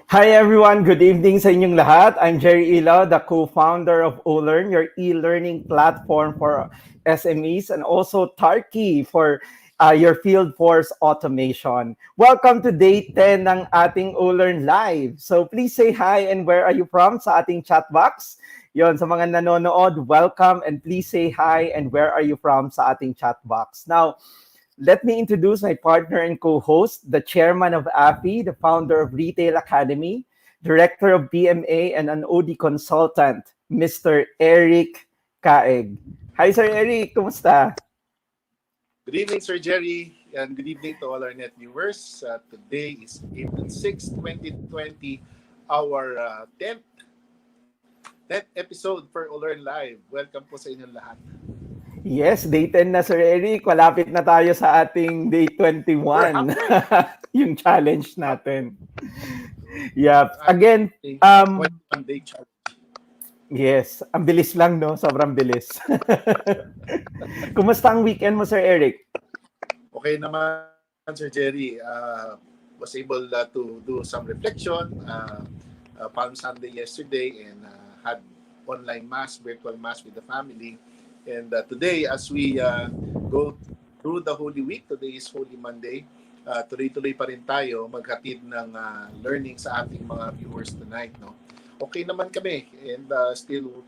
Hi everyone, good evening sa inyong lahat. I'm Jerry Ilaw, the co-founder of Olern, your e-learning platform for SMEs, and also Tarki for your field force automation. Welcome to day 10 ng ating Olern Live. So please say hi and where are you from sa ating chat box. Yon, sa mga nanonood, welcome and please say hi and where are you from sa ating chat box. Now, let me introduce my partner and co-host, the chairman of AFI, the founder of Retail Academy, director of BMA, and an OD consultant, Mr. Eric Caeg. Hi, Sir Eric. Kumusta? Good evening, Sir Jerry, and good evening to all our net viewers. Today is April 6, 2020, our 10th episode for Olern Live. Welcome po sa inyong lahat. Yes, day 10 na, Sir Eric. Malapit na tayo sa ating day 21. Yung challenge natin. Yeah. Again, 21-day challenge. Yes, ang bilis lang, no? Sobrang bilis. Kumusta ang weekend mo, Sir Eric? Okay naman, Sir Jerry. Was able to do some reflection. Palm Sunday yesterday and had online mass, virtual mass with the family. And today, as we go through the Holy Week, today is Holy Monday, tuloy-tuloy pa rin tayo maghatid ng learning sa ating mga viewers tonight. No? Okay naman kami and still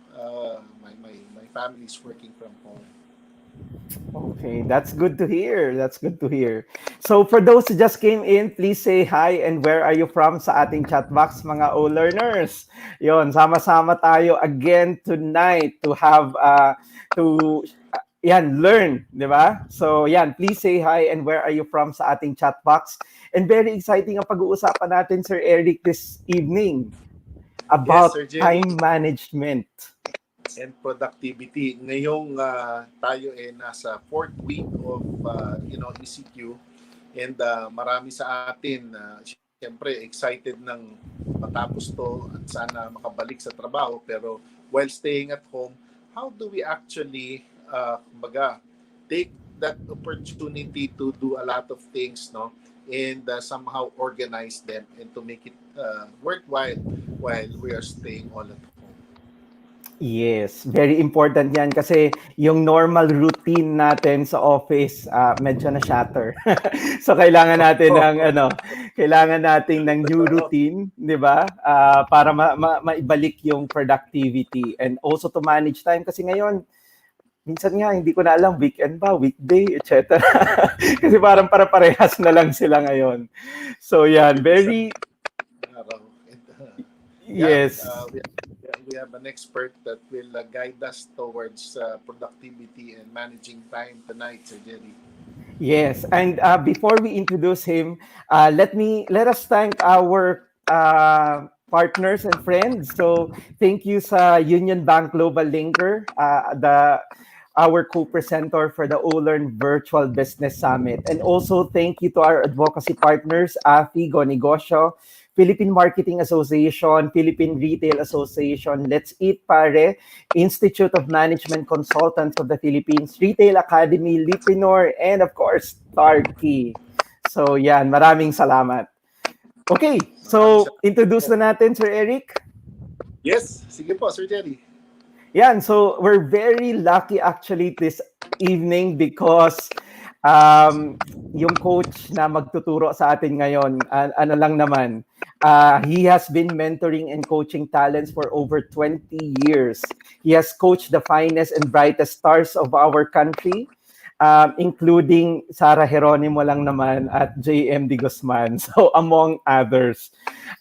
my family is working from home. Okay, that's good to hear. That's good to hear. So for those who just came in, please say hi and where are you from sa ating chat box, mga O-learners. Yon, sama-sama tayo again tonight to have learn, di ba? So yan, please say hi and where are you from sa ating chat box. And very exciting ang pag-uusapan natin, Sir Eric, this evening about time management and productivity. Ngayong tayo nasa 4th week of ECQ and marami sa atin siyempre excited ng matapos to at sana makabalik sa trabaho, pero while staying at home, how do we actually take that opportunity to do a lot of things, no, and somehow organize them and to make it worthwhile while we are staying all at home. Yes, very important yan kasi yung normal routine natin sa office medyo na shatter. So kailangan natin ng new routine, 'di ba? Para maibalik yung productivity and also to manage time kasi ngayon minsan nga hindi ko na alam weekend ba, weekday, etc. Kasi parang para-parehas na lang sila ngayon. So yan, very yes. We have an expert that will guide us towards productivity and managing time tonight, Sir Jerry. Yes, and before we introduce him, let us thank our partners and friends. So thank you sa Union Bank Global Linker, our co-presenter for the Olern Virtual Business Summit. And also thank you to our advocacy partners, AFI, Go Negosyo, Philippine Marketing Association, Philippine Retail Association, Let's Eat Pare, Institute of Management Consultants of the Philippines, Retail Academy, Lipinor, and of course, Tarky. So yan, maraming salamat. Okay, Maraming so salamat introduce po. na natin, Sir Eric. Yes, sige po, Sir Jerry. Yan, so we're very lucky actually this evening because um, yung coach na magtuturo sa atin ngayon, ano lang naman, he has been mentoring and coaching talents for over 20 years. He has coached the finest and brightest stars of our country, including Sarah Geronimo lang naman at JMD Guzman, so among others.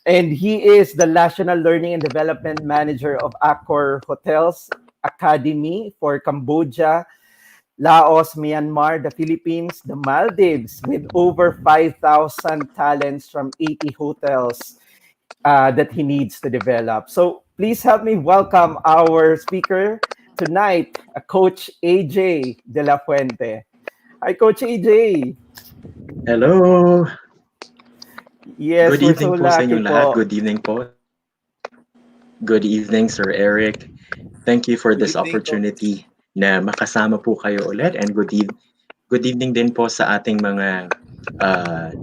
And he is the National Learning and Development Manager of Accor Hotels Academy for Cambodia, Laos, Myanmar, the Philippines, the Maldives, with over 5,000 talents from 80 hotels that he needs to develop. So please help me welcome our speaker tonight, Coach AJ De La Fuente. Hi, Coach AJ. Hello. Yes, Good we're so evening po sa lucky inyong lahat. po. Good evening po. Good evening, Sir Eric. Thank you for Good this evening, Coach. opportunity na makasama po kayo ulit, and good evening din po sa ating mga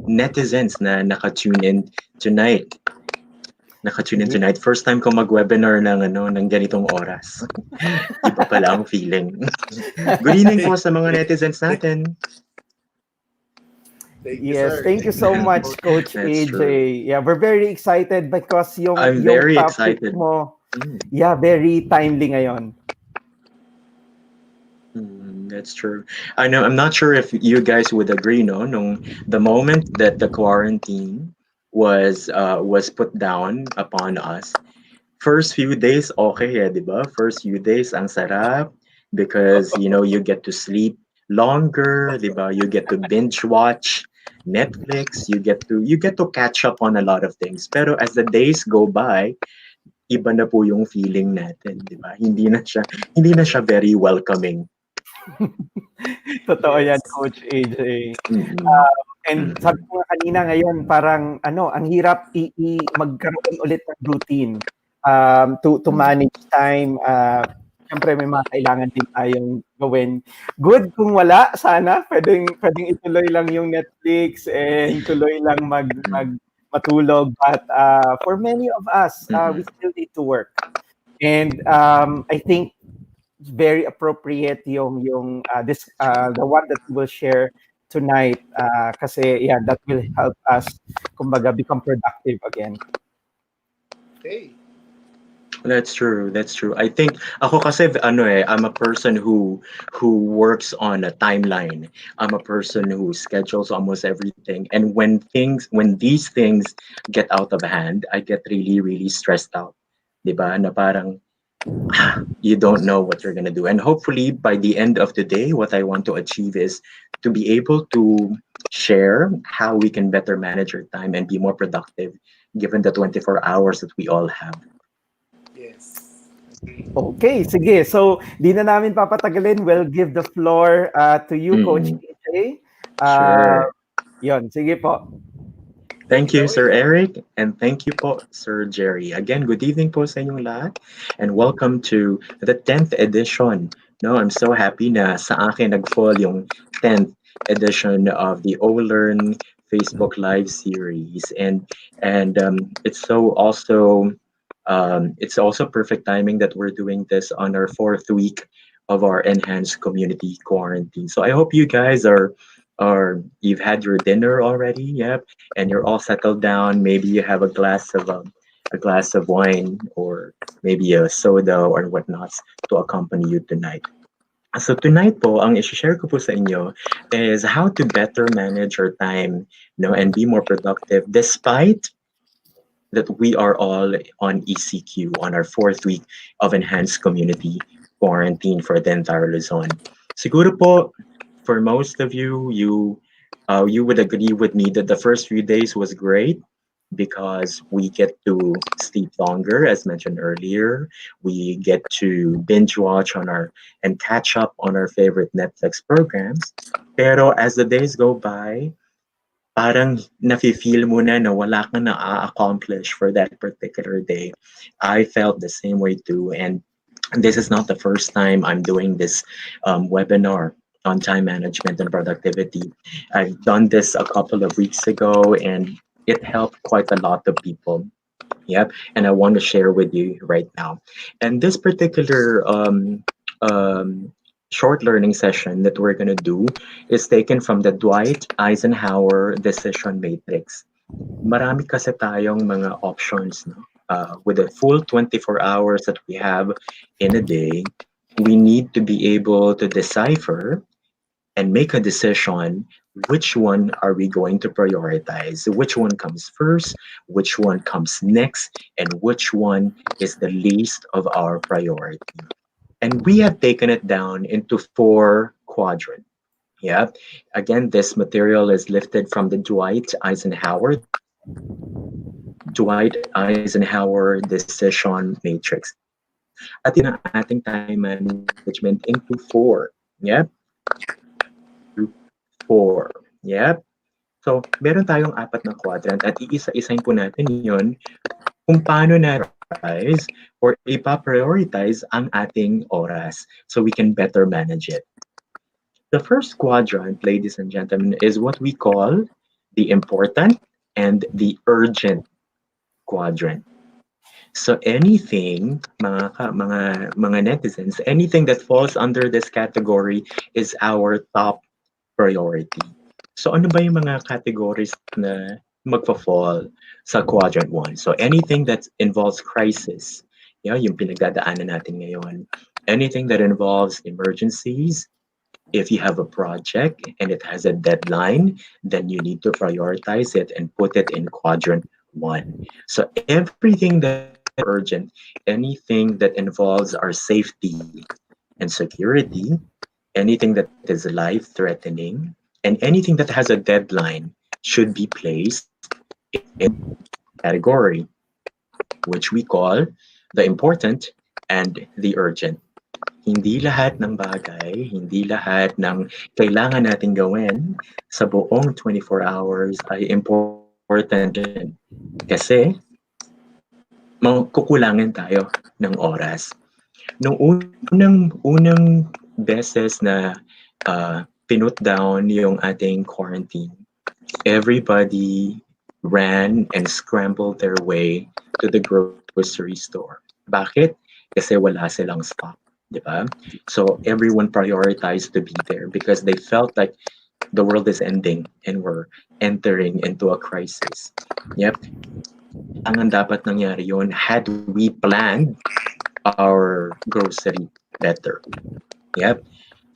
netizens na naka-tune in tonight. First time ko mag-webinar ng ganitong oras. Iba pala ang feeling. Good evening po sa mga netizens natin. Thank you, Yes, sir. thank you so much, Coach That's AJ. true. Yeah, we're very excited because I'm yung very topic excited. mo, yeah, very timely ngayon. That's true. I know. I'm not sure if you guys would agree. No, the moment that the quarantine was put down upon us, first few days okay, diba? First few days ang sarap because you get to sleep longer, diba? You get to binge watch Netflix. You get to catch up on a lot of things. Pero as the days go by, iba na po yung feeling natin, diba? Hindi na siya very welcoming. Totoo yan, Yes. Coach AJ. Mm-mm. And sabi ko nga kanina ngayon, parang ang hirap magkaroon ulit ng routine to manage time. Siyempre may mga kailangan din tayong gawin. Good kung wala, sana. Pwedeng ituloy lang yung Netflix and tuloy lang matulog. But for many of us, we still need to work. And I think very appropriate yung the one that we will share tonight kasi yeah, that will help us kumbaga become productive again. Okay. That's true. I think ako kasi I'm a person who works on a timeline. I'm a person who schedules almost everything. And when these things get out of hand, I get really, really stressed out. 'Di ba? Na parang you don't know what you're gonna do. And hopefully by the end of the day, what I want to achieve is to be able to share how we can better manage our time and be more productive given the 24 hours that we all have. Yes. Okay, sige. So, di na namin papatagalin. We'll give the floor to you, Coach AJ. Sure. Yon, sige po. Thank you, Sir Eric, and thank you po, Sir Jerry. Again, good evening po sa inyong lahat, and welcome to the 10th edition. No, I'm so happy na sa akin nag-fall yung 10th edition of the Olern Facebook Live series, and it's also perfect timing that we're doing this on our 4th week of our enhanced community quarantine. So I hope you guys are you've had your dinner already, yep, and you're all settled down. Maybe you have a glass of wine, or maybe a soda or whatnot to accompany you tonight. So tonight po, ang i-share ko po sa inyo is how to better manage your time, and be more productive despite that we are all on ECQ on our 4th week of enhanced community quarantine for the entire Luzon. Siguro po, for most of you, you would agree with me that the first few days was great because we get to sleep longer, as mentioned earlier. We get to binge watch on our and catch up on our favorite Netflix programs. Pero as the days go by, parang nafe-feel mo na wala ka na accomplish for that particular day. I felt the same way too, and this is not the first time I'm doing this webinar on time management and productivity. I've done this a couple of weeks ago, and it helped quite a lot of people. Yep, and I want to share with you right now. And this particular um, short learning session that we're going to do is taken from the Dwight Eisenhower Decision Matrix. Marami kasi tayong mga options, no? With the full 24 hours that we have in a day, we need to be able to decipher and make a decision which one are we going to prioritize, which one comes first, which one comes next, and which one is the least of our priority. And we have taken it down into four quadrants. Yeah. Again, this material is lifted from the Dwight Eisenhower Decision Matrix. At yun ang ating time management into four. Yep. Four. Yep. So, meron tayong apat na quadrant at iisa-isahin po natin yon kung paano na-prioritize or ipa-prioritize ang ating oras so we can better manage it. The first quadrant, ladies and gentlemen, is what we call the important and the urgent quadrant. So anything, mga netizens, anything that falls under this category is our top priority. So ano ba yung mga categories na magfa-fall sa quadrant 1? So anything that involves crisis, yung pinagdadaanan natin ngayon. Anything that involves emergencies, if you have a project and it has a deadline, then you need to prioritize it and put it in quadrant 1. So everything that is urgent, anything that involves our safety and security, anything that is life-threatening, and anything that has a deadline should be placed in category, which we call the important and the urgent. Hindi lahat ng bagay, hindi lahat ng kailangan natin gawin sa buong 24 hours ay important din. Kasi kukulangan tayo ng oras. Nung unang beses na pinut down yung ating quarantine, everybody ran and scrambled their way to the grocery store. Bakit? Kasi wala silang stock, di ba? So everyone prioritized to be there because they felt like the world is ending and we're entering into a crisis. Yep. Ang dapat nangyari yun had we planned our grocery better. Yep.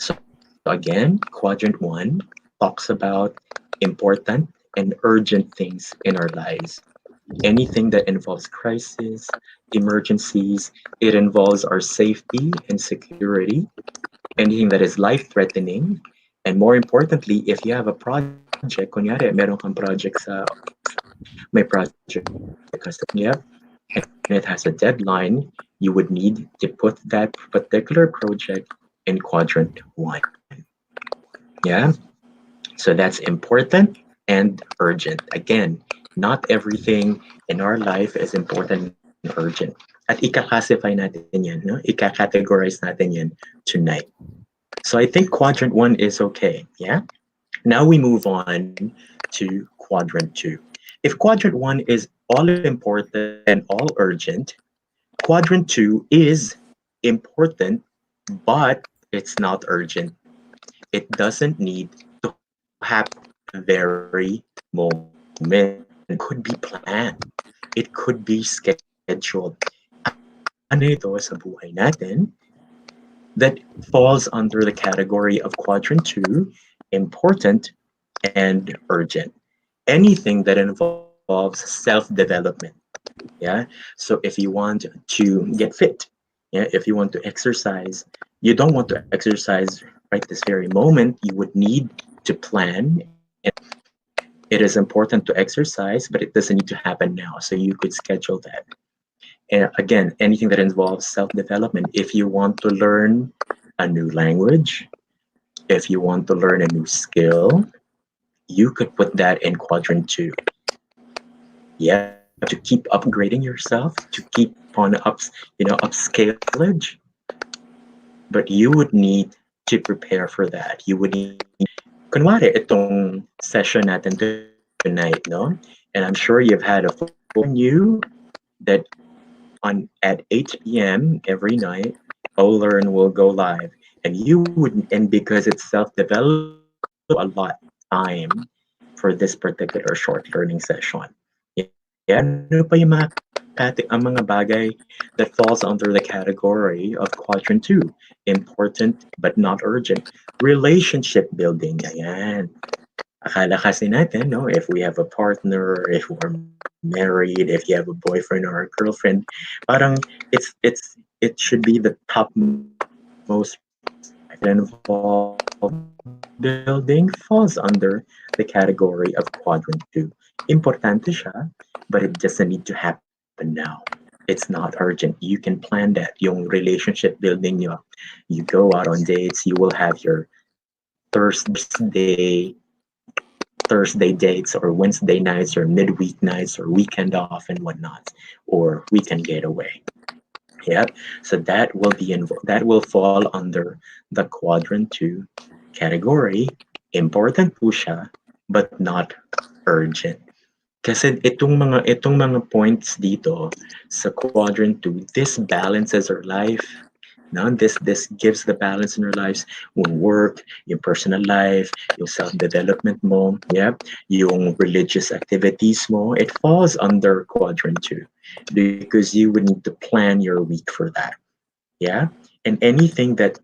So again, quadrant 1 talks about important and urgent things in our lives. Anything that involves crisis, emergencies, it involves our safety and security. Anything that is life-threatening, and more importantly, if you have a project, kunyari, meron kang project may project yep, and it has a deadline, you would need to put that particular project in quadrant 1. Yeah, so that's important and urgent. Again, not everything in our life is important and urgent. At ika-classify natin yan, no? Ika-categorize natin yan tonight. So I think quadrant 1 is okay, yeah? Now we move on to quadrant 2. If quadrant 1 is all important and all urgent, quadrant 2 is important, but it's not urgent. It doesn't need to happen very moment. It could be planned. It could be scheduled. Ano ito sa buhay natin that falls under the category of quadrant 2, important and urgent. Anything that involves self-development. Yeah. So if you want to get fit, yeah, if you want to exercise, you don't want to exercise right this very moment. You would need to plan It is important to exercise, but it doesn't need to happen now. So you could schedule that. And again, anything that involves self development. If you want to learn a new language, if you want to learn a new skill, you could put that in quadrant two. Yep, to keep upgrading yourself, to keep on upscalage. But you would need to prepare for that. You would need, kunwari, itong session natin tonight, no? And I'm sure you've had a full you that on at 8 p.m. every night, Olern will go live. And you would, and because it's self-development, you would need to allot time for this particular short learning session. Yeah, ano pa yung mga ang mga bagay that falls under the category of quadrant two? Important but not urgent. Relationship building. Ayan. Akala kasi natin, no, if we have a partner, if we're married, if you have a boyfriend or a girlfriend, parang it should be the topmost relationship building falls under the category of quadrant two. Importante siya, but it doesn't need to happen now. It's not urgent. You can plan that. Yung relationship building nyo. You go out on dates, you will have your Thursday Thursday dates or Wednesday nights or midweek nights or weekend off and whatnot, or weekend getaway. Yep. So that will fall under the quadrant two category. Important po siya, but not urgent. Kasi itong mga points dito sa quadrant two, this balances our life. No, this gives the balance in our lives, yung work, yung personal life, yung self-development mo, yeah, yung religious activities mo. It falls under quadrant two because you would need to plan your week for that, yeah. And anything that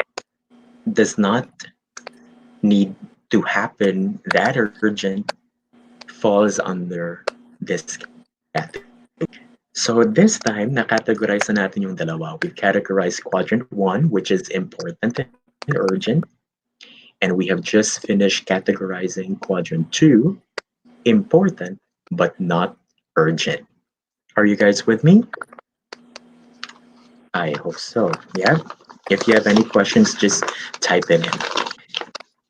does not need to happen that urgent falls under this category. So this time, na-categorize na natin yung dalawa. We've categorized quadrant one, which is important and urgent. And we have just finished categorizing quadrant two, important but not urgent. Are you guys with me? I hope so. Yeah. If you have any questions, just type it in.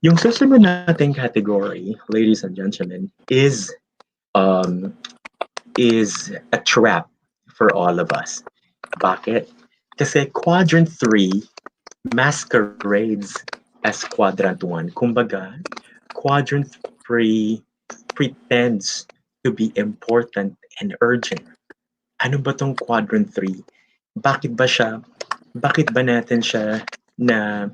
Yung susunod nating category, ladies and gentlemen, um, is a trap for all of us. Bakit? Kasi quadrant 3 masquerades as quadrant 1. Kumbaga, quadrant 3 pretends to be important and urgent. Ano ba tong quadrant 3? Bakit ba natin siya na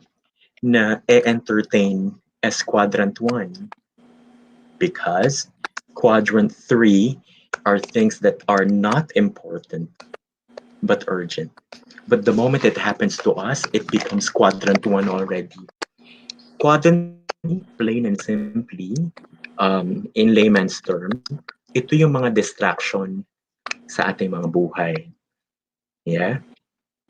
entertain as quadrant 1? Because quadrant 3 are things that are not important but urgent. But the moment it happens to us, it becomes quadrant 1 already. Quadrant 3, plain and simply, in layman's term, ito yung mga distraction sa ating mga buhay. Yeah?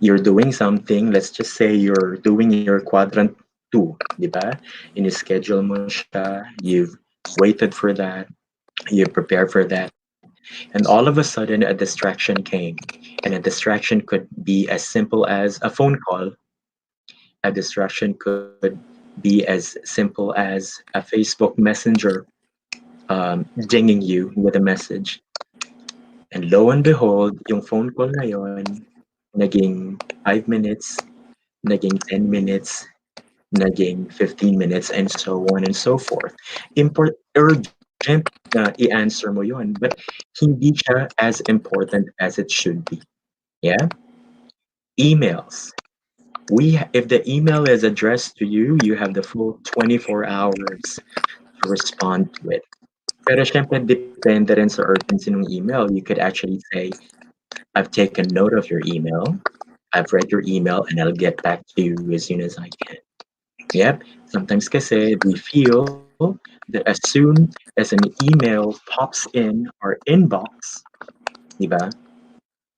You're doing something, let's just say you're doing your quadrant 2, di ba? In-schedule mo siya, you've waited for that, you prepare for that, and all of a sudden a distraction came. And a distraction could be as simple as a phone call. A distraction could be as simple as a Facebook Messenger dinging you with a message. And lo and behold, yung phone call na yon, naging 5 minutes, naging 10 minutes, naging 15 minutes, and so on and so forth. Urgent na i-answer mo yon, but hindi siya as important as it should be. Yeah? Emails. If the email is addressed to you, you have the full 24 hours to respond to it. Pero syempre, depende rin sa urgency ng email. You could actually say, I've taken note of your email, I've read your email, and I'll get back to you as soon as I can. Yep. Sometimes kasi we feel that as soon as an email pops in our inbox, di ba,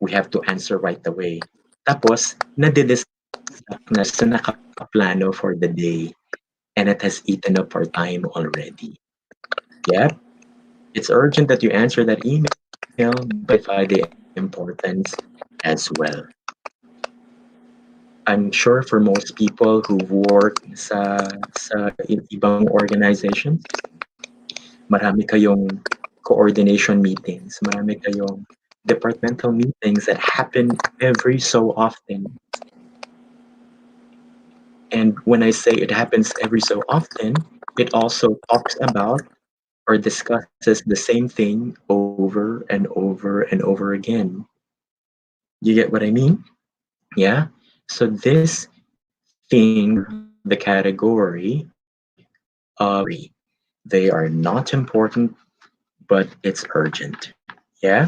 we have to answer right away. Tapos, nadidistract na sa nakaplano for the day, and it has eaten up our time already. Yep. It's urgent that you answer that email, but identify the importance as well. I'm sure for most people who work sa ibang organizations, marami kayong coordination meetings, marami kayong departmental meetings that happen every so often. And when I say it happens every so often, it also talks about or discusses the same thing over and over and over again. You get what I mean? Yeah. So this thing under the category of they are not important, but it's urgent. Yeah?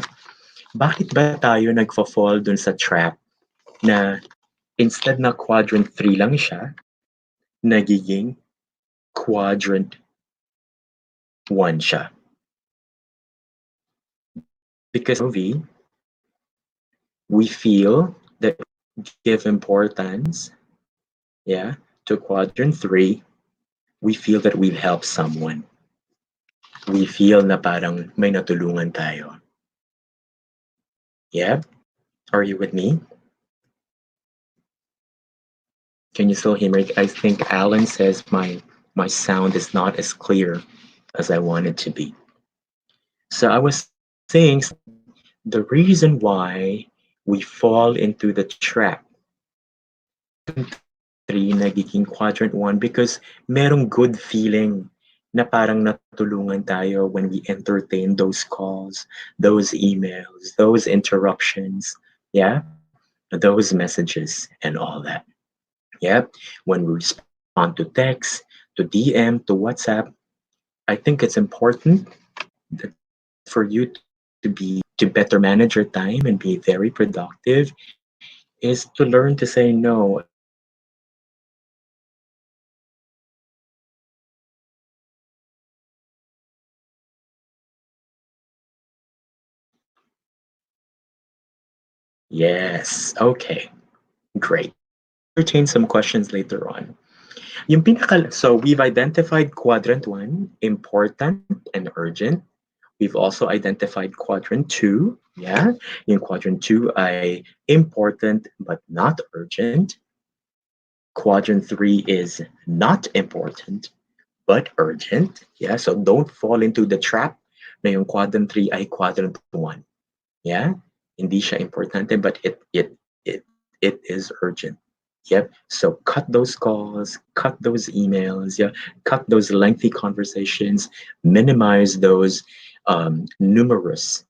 Bakit ba tayo nagfa-fall dun sa trap na instead na quadrant 3 lang siya, nagiging quadrant 1 siya? Because movie, we feel that give importance, yeah, to quadrant 3, we feel that we've helped someone. We feel na parang may natulungan tayo. Yeah? Are you with me? Can you still hear me? I think Alan says my sound is not as clear as I want it to be. So I was saying the reason why we fall into the trap three nagiging quadrant 1 because merong good feeling na parang natulungan tayo when we entertain those calls, those emails, those interruptions, yeah, those messages and all that. Yeah, when we respond to text, to DM, to WhatsApp, I think it's important that for you to better manage your time and be very productive is to learn to say no a little bit earlier. Yes, okay, great. I'll entertain some questions later on. So we've identified quadrant 1, important and urgent. We've also identified quadrant 2, yeah. In quadrant 2 ay important but not urgent. Quadrant 3 is not important but urgent. Yeah, so don't fall into the trap na yung quadrant 3 ay quadrant 1. Yeah, hindi siya importante but it is urgent. Yep. So cut those calls, cut those emails, yeah, cut those lengthy conversations, minimize those numerous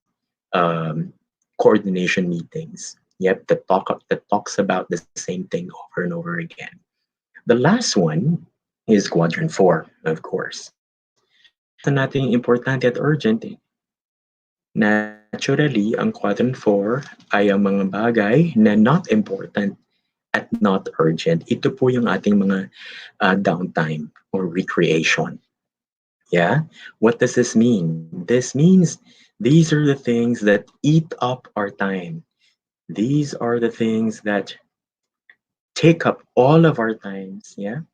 coordination meetings. Yep, that talks about the same thing over and over again. The last one is quadrant 4, of course. Basta natin importante at urgent, naturally, ang quadrant 4 ay ang mga bagay na not important at not urgent. Ito po yung ating mga downtime or recreation. Yeah? What does this mean? This means these are the things that eat up our time. These are the things that take up all of our times. Yeah?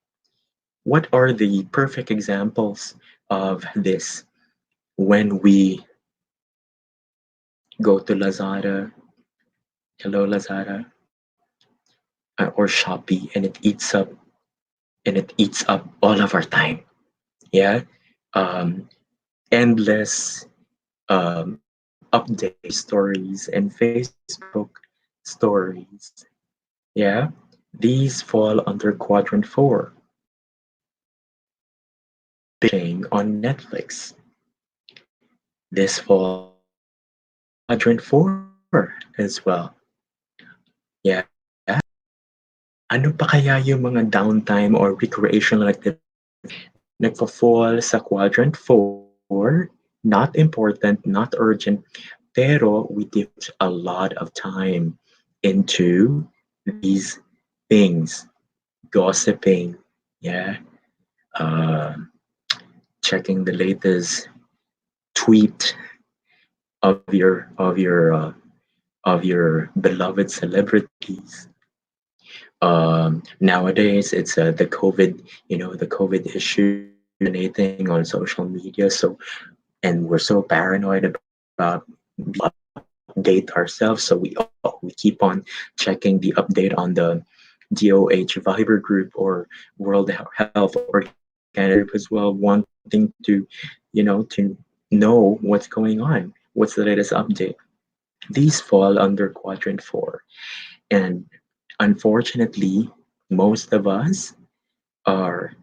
What are the perfect examples of this? When we go to Lazada, hello Lazada, or Shopee, and it eats up all of our time. Yeah, endless update stories and Facebook stories. Yeah, these fall under quadrant 4. Binging on Netflix. This falls under quadrant 4 as well. Yeah. Ano pa kaya yung mga downtime or recreational activities nagpa-fall sa quadrant 4, not important, not urgent, pero we devote a lot of time into these things, gossiping, yeah, uh, checking the latest tweet of your beloved celebrities. Nowadays, it's the COVID, the COVID issue dominating on social media. So and we're so paranoid about update ourselves. So we keep on checking the update on the DOH Viber group or World Health Organization group as well, wanting to, to know what's going on, what's the latest update. These fall under quadrant four, and unfortunately, most of us are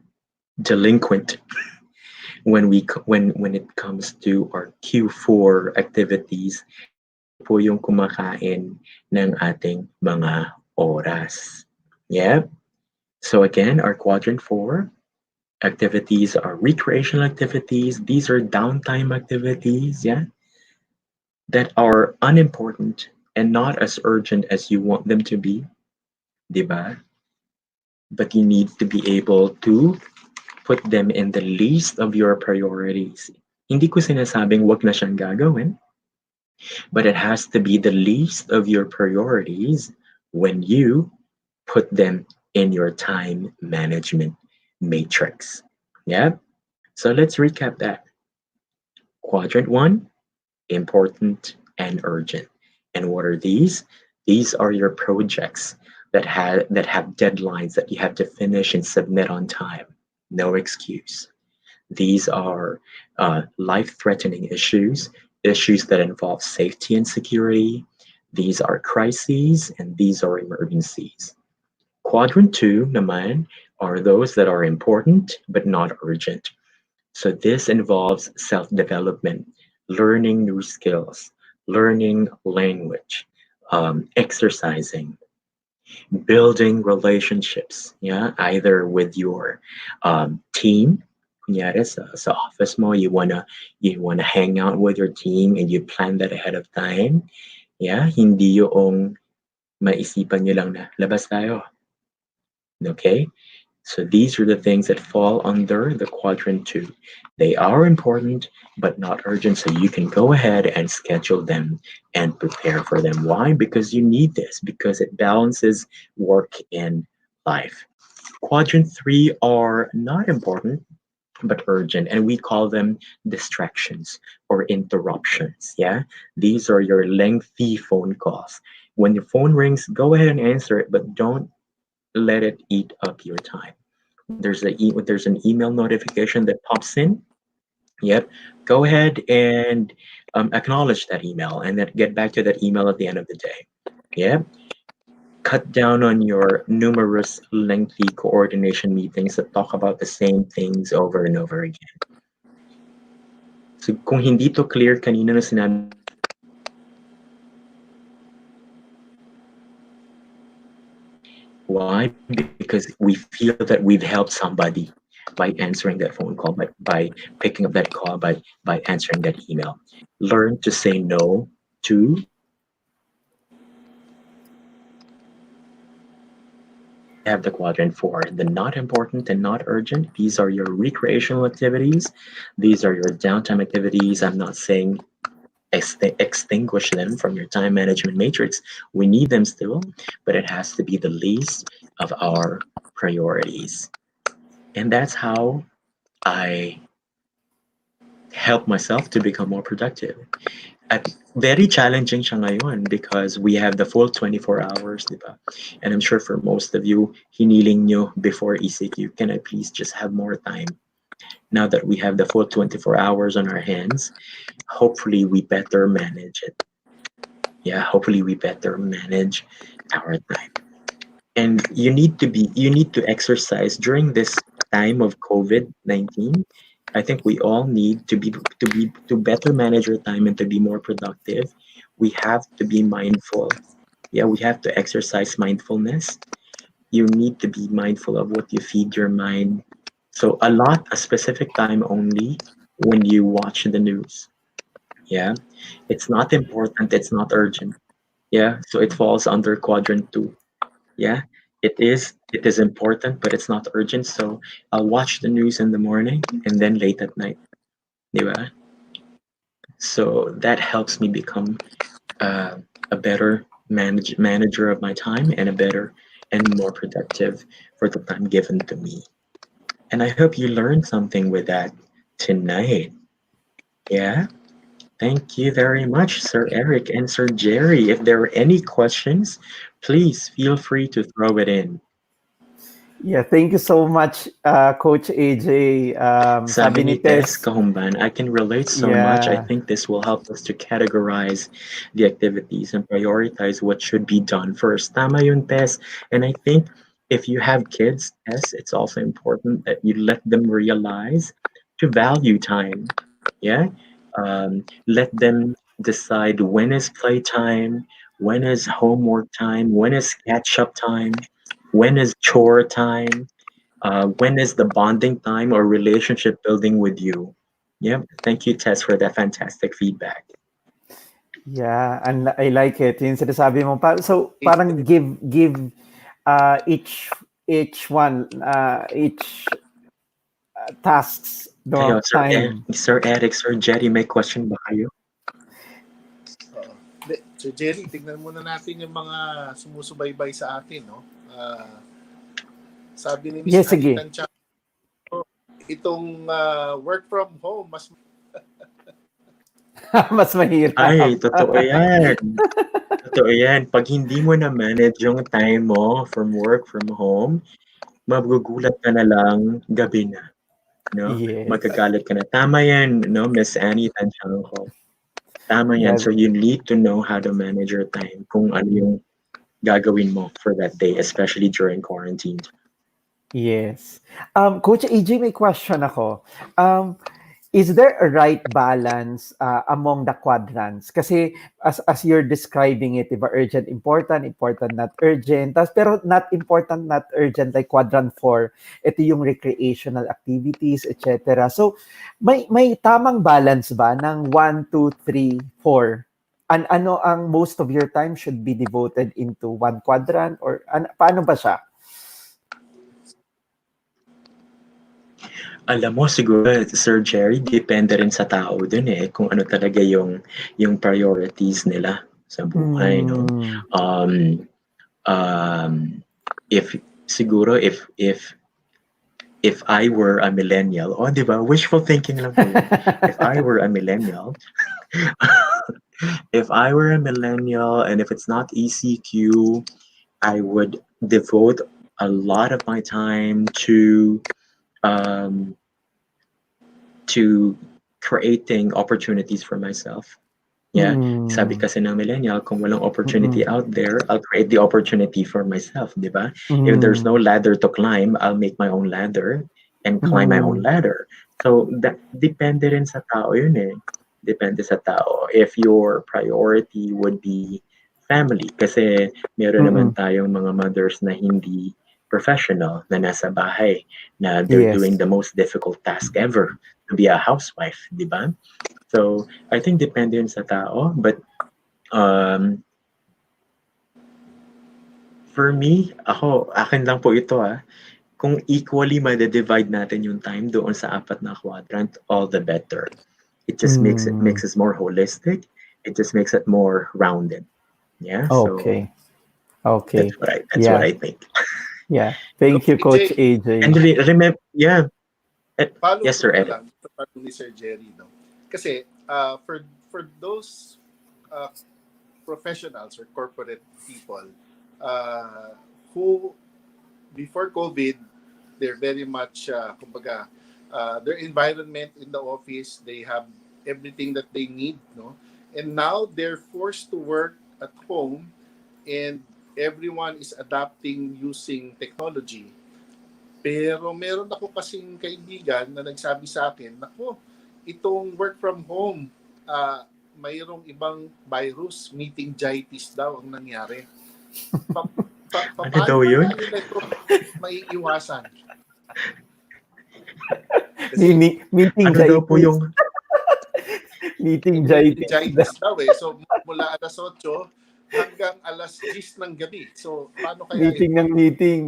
delinquent when it comes to our Q4 activities. Tayo po yung kumakain ng ating mga oras. Yep. So again, our quadrant 4 activities are recreational activities. These are downtime activities, yeah, that are unimportant and not as urgent as you want them to be, diba? But you need to be able to put them in the least of your priorities. Hindi ko sinasabing wag na siyang gagawin, but it has to be the least of your priorities when you put them in your time management matrix. Yeah? So let's recap that. Quadrant 1, important and urgent. And what are these? These are your projects that have deadlines that you have to finish and submit on time. No excuse. These are life-threatening issues, issues that involve safety and security. These are crises and these are emergencies. Quadrant 2 naman are those that are important but not urgent. So this involves self-development, learning new skills, learning language, exercising, building relationships, yeah, either with your team. Kunyari sa office mo, you wanna hang out with your team and you plan that ahead of time. Yeah, hindi yung maisipan nyo lang na labas tayo. Okay? So these are the things that fall under the quadrant 2. They are important but not urgent, so you can go ahead and schedule them and prepare for them. Why? Because you need this, because it balances work and life. Quadrant 3 are not important but urgent, and we call them distractions or interruptions. Yeah, these are your lengthy phone calls. When your phone rings, go ahead and answer it, but don't let it eat up your time. When there's an email notification that pops in, yep, go ahead and acknowledge that email and then get back to that email at the end of the day. Yep, cut down on your numerous lengthy coordination meetings that talk about the same things over and over again. So kung hindi to clear kanina na sinabi, why? Because we feel that we've helped somebody by answering that phone call, by picking up that call, by answering that email. Learn to say no to. We have the quadrant 4, the not important and not urgent. These are your recreational activities. These are your downtime activities. I'm not saying extinguish them from your time management matrix. We need them still, but it has to be the least of our priorities. And that's how I help myself to become more productive. At very challenging siya ngayon because we have the full 24 hours, di ba? And I'm sure for most of you, hiniling nyo before ECQ, can I please just have more time? Now that we have the full 24 hours on our hands, hopefully we better manage it. Yeah, hopefully we better manage our time. And you need to exercise during this time of COVID-19. I think we all need to better manage our time and to be more productive. We have to be mindful. Yeah, we have to exercise mindfulness. You need to be mindful of what you feed your mind. So a specific time only when you watch the news. Yeah, it's not important, it's not urgent. Yeah, so it falls under quadrant 2. Yeah, it is important, but it's not urgent. So I'll watch the news in the morning and then late at night. Di ba? So that helps me become a better manager of my time and a better and more productive for the time given to me. And I hope you learned something with that tonight. Yeah. Thank you very much, Sir Eric and Sir Jerry. If there are any questions, please feel free to throw it in. Yeah, thank you so much, Coach AJ. Sabi Sabi ni ni Tess Tess, Kahumban, I can relate so much. I yeah, think this will help us to categorize the activities and prioritize what should be done first. Tama yun, Tess. And I think if you have kids, Tess, it's also important that you let them realize to value time. Yeah? Let them decide when is playtime, when is homework time, when is catch-up time, when is chore time, when is the bonding time or relationship building with you? Yep. Thank you, Tess, for that fantastic feedback. yeah, and I like it. Yung sinasabi mo, so parang AJ, give each one each tasks Kayo, the time. Sir Eric, Sir Jetty, may question ba kayo? oo. Sir Jerry, tignan muna natin yung mga sumusubaybay sa atin, no? Sabi ni Miss Yes, sige. Untitled Chapter, itong work from home, mas Mas Ay, mahirap. totoo yan. Totoo yan. Pag hindi mo na-manage yung time mo from work, from home, magugulat ka na lang gabi na. No? Yes. Magagalit ka na. Tama yan, no, Miss Annie Tanchanko. Tama yan. Yeah. So you need to know how to manage your time kung ano yung gagawin mo for that day, especially during quarantine. Yes. Coach AJ, may question ako. Is there a right balance among the quadrants? Kasi as you're describing it, diba, urgent, important, not urgent. Pero not important, not urgent, like quadrant 4, ito yung recreational activities, etc. So, may tamang balance ba ng 1, 2, 3, 4? Ano ang most of your time should be devoted into one quadrant? Or paano ba siya? Alam mo siguro, Sir Jerry, depende rin sa tao dun eh, kung ano talaga yung priorities nila sa buhay, no? Mm. Um, if siguro if I were a millennial, oh, di ba? Wishful thinking lang po yun. If I were a millennial, if I were a millennial and if it's not ECQ, I would devote a lot of my time um, to creating opportunities for myself. Yeah, sabi Mm. kasi ng millennial, kung walang opportunity Mm. out there, I'll create the opportunity for myself, di ba? If there's Mm. no ladder to climb, I'll make my own ladder and climb my own Mm. ladder. So, that depende rin sa tao yun eh. Depende sa tao. If your priority would be family, kasi meron naman Mm. tayong mga mothers na hindi professional, na nasa bahay, na they're Yes. doing the most difficult task ever, to be a housewife, di ba? So, I think depende yun sa tao. But, for me, akin lang po ito kung equally ma-divide natin yung time doon sa apat na quadrant, all the better. It just makes Mm. it more holistic. It just makes it more rounded. Yeah, so Okay. Okay. that's what Yeah. I think. Yeah. Thank you, Coach AJ, And AJ. remember, yeah. follow Yes, Sir through ko Eric. lang sa tanong ni Sir Jerry, no? Kasi for those uh, professionals or corporate people who before COVID, they're very much kumbaga their environment in the office, they have everything that they need, no? And now they're forced to work at home, and everyone is adapting using technology. Pero meron ako kasing kaibigan na nagsabi sa akin, nako, itong work from home, mayroong ibang virus, meetingitis daw ang nangyari. Ano Paano daw yun? kaya nila ito maiiwasan? Kasi Meeting Ano daw po jaitis. yung... Meeting jaitis. meningitis daw eh. So mula alas 8 hanggang alas 10 ng gabi. So paano kaya Meeting ng meeting.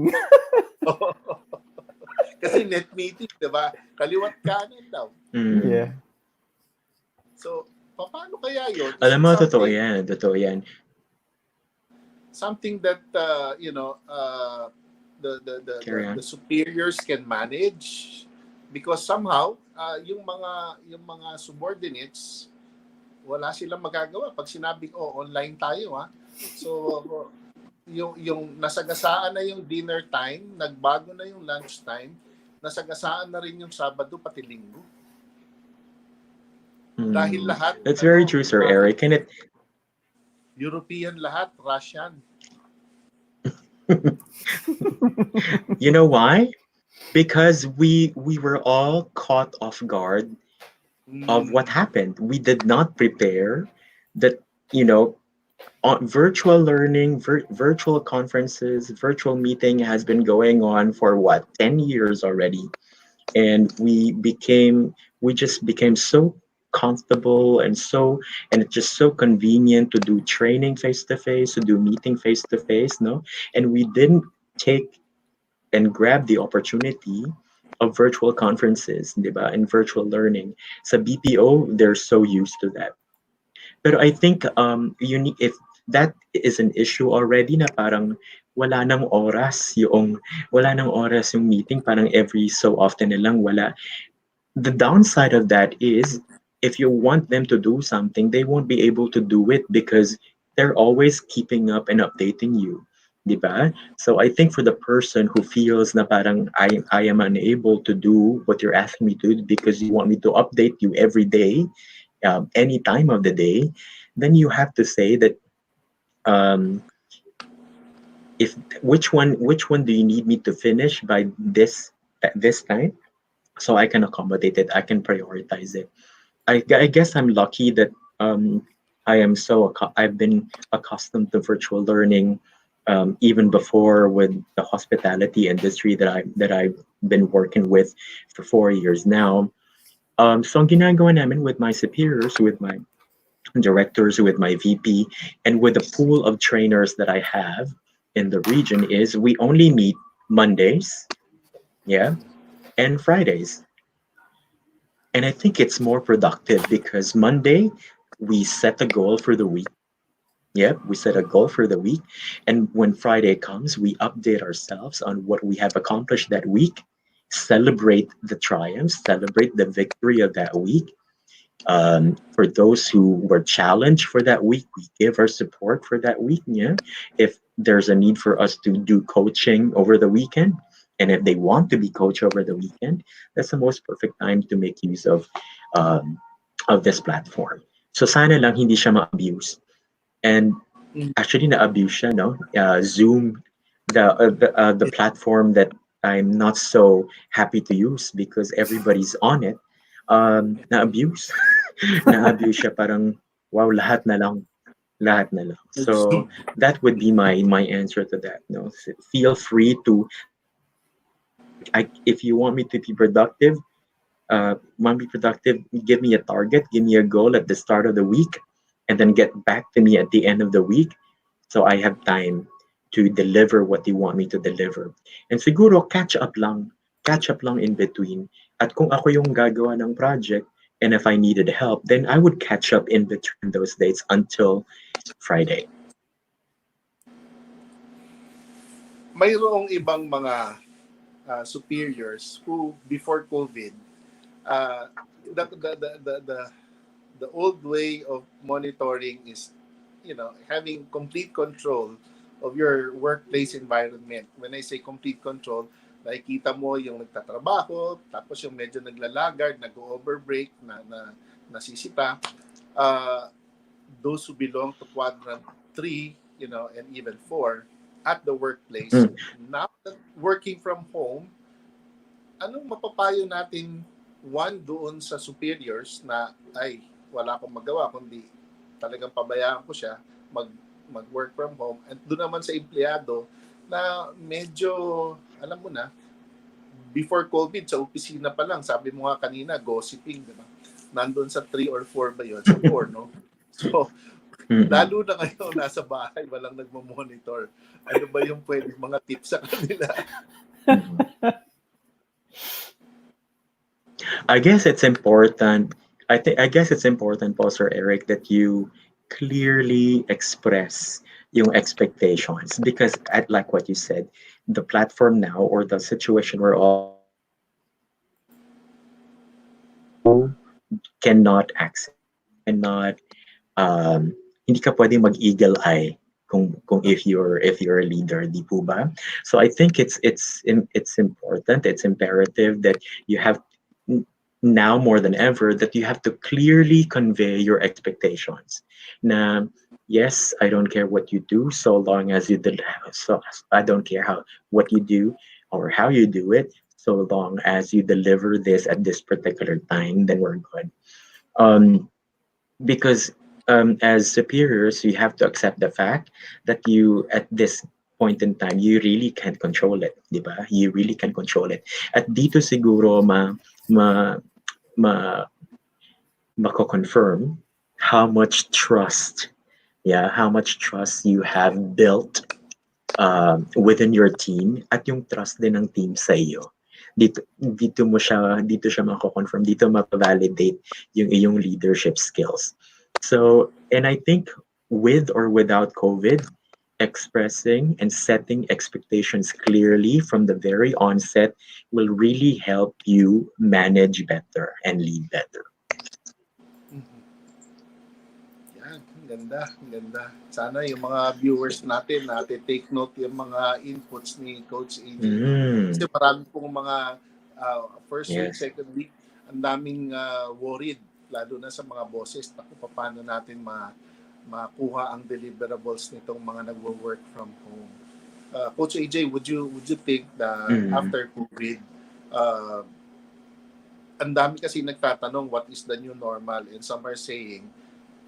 Kasi net meeting, di ba? Kaliwat kanan daw. Yeah. So, paano kaya yun? Is Alam it mo, totoo something, yan. Totoo yan. something that, Carry on. the superiors can manage? because somehow yung mga subordinates wala silang magagawa pag sinabing online tayo ha. So yung nasagasaan na yung dinner time, nagbago na yung lunch time, nasagasaan na rin yung Sabado pati Linggo. Dahil lahat That's very true, Sir Eric. And it European lahat, Russian. you know why? Because we were all caught off guard of what happened. We did not prepare that, you know, on virtual learning, virtual conferences, virtual meeting has been going on for what, 10 years already. And we just became so comfortable and it's just so convenient to do training face to face, to do meeting face to face, no? And we didn't take and grab the opportunity of virtual conferences, di ba? And virtual learning. Sa BPO, they're so used to that. But I think you need, if that is an issue already na parang wala nang oras yung meeting, parang every so often na lang wala. The downside of that is if you want them to do something, they won't be able to do it because they're always keeping up and updating you. Diba? So I think for the person who feels na parang I am unable to do what you're asking me to do because you want me to update you every day, any time of the day, then you have to say that um, if which one do you need me to finish by this at this time so I can accommodate it, I can prioritize it. I guess I'm lucky that I've been accustomed to virtual learning even before with the hospitality industry that I've been working with for 4 years now. So ang ginagawa namin with my superiors, with my directors, with my VP, and with the pool of trainers that I have in the region is we only meet Mondays, yeah, and Fridays. And I think it's more productive because Monday we set a goal for the week. Yep, we set a goal for the week. And when Friday comes, we update ourselves on what we have accomplished that week, celebrate the triumphs, celebrate the victory of that week. For those who were challenged for that week, we give our support for that week. Yeah. If there's a need for us to do coaching over the weekend, and if they want to be coached over the weekend, that's the most perfect time to make use um, of this platform. So sana lang hindi siya ma-abuse. And actually na-abuse siya, no? Zoom, the platform that I'm not so happy to use because everybody's on it, na-abuse. Na-abuse siya parang, wow, lahat na lang. Lahat na lang. So that would be my answer to that. No, feel free to if you want me productive, give me a target, give me a goal at the start of the week, and then get back to me at the end of the week, so I have time to deliver what you want me to deliver. And siguro catch up lang in between. At kung ako yung gagawa ng project, and if I needed help, then I would catch up in between those dates until Friday. Mayroong ibang mga superiors who before COVID, uh, the old way of monitoring is, having complete control of your workplace environment. When I say complete control, nakikita mo yung nagtatrabaho, tapos yung medyo naglalagard, nag-overbreak, nasisita. Those who belong to quadrant 3, and even 4 at the workplace. Now that working from home, anong mapapayo natin, one, doon sa superiors na ay wala akong magawa kundi talagang pabayaan ko siya mag-work from home, and doon naman sa empleyado na medyo alam mo na before COVID sa opisina pa lang, sabi mo nga kanina gossiping, di ba? Nandun sa 3 or 4 ba yun? Sa 4, no? So lalo na ngayon nasa bahay walang nagmo-monitor. Ano ba yung pwedeng mga tips sa kanila? I guess it's important. I guess it's important po, Sir Eric, that you clearly express yung expectations because, like what you said, the platform now or the situation we're all cannot access. You cannot hindi ka pwedeng mag-eagle eye kung if you're a leader, di po ba? So I think it's important, it's imperative that you have now more than ever that you have to clearly convey your expectations. Na yes, I don't care what you do so long as you did so I don't care how what you do or how you do it so long as you deliver this at this particular time, then we're good. Um, because as superiors, you have to accept the fact that you, at this point in time, you really can't control it, di ba? You really can't control it. At dito siguro ma, ma, mako-confirm how much trust, yeah, how much trust you have built within your team at yung trust din ng team sa iyo. Dito siya mako-confirm, dito ma-validate yung iyong leadership skills. So, and I think with or without COVID, expressing and setting expectations clearly from the very onset will really help you manage better and lead better. Yan, ang ganda, ang ganda. Sana yung mga viewers natin take note yung mga inputs ni Coach AJ. Kasi marami pong mga first week, Yes. second week, ang daming worried, lalo na sa mga bosses, paano natin makuha ang deliverables nitong mga nagwo-work from home. Coach AJ, would you think that after COVID, ang dami kasi nagtatanong what is the new normal, and some are saying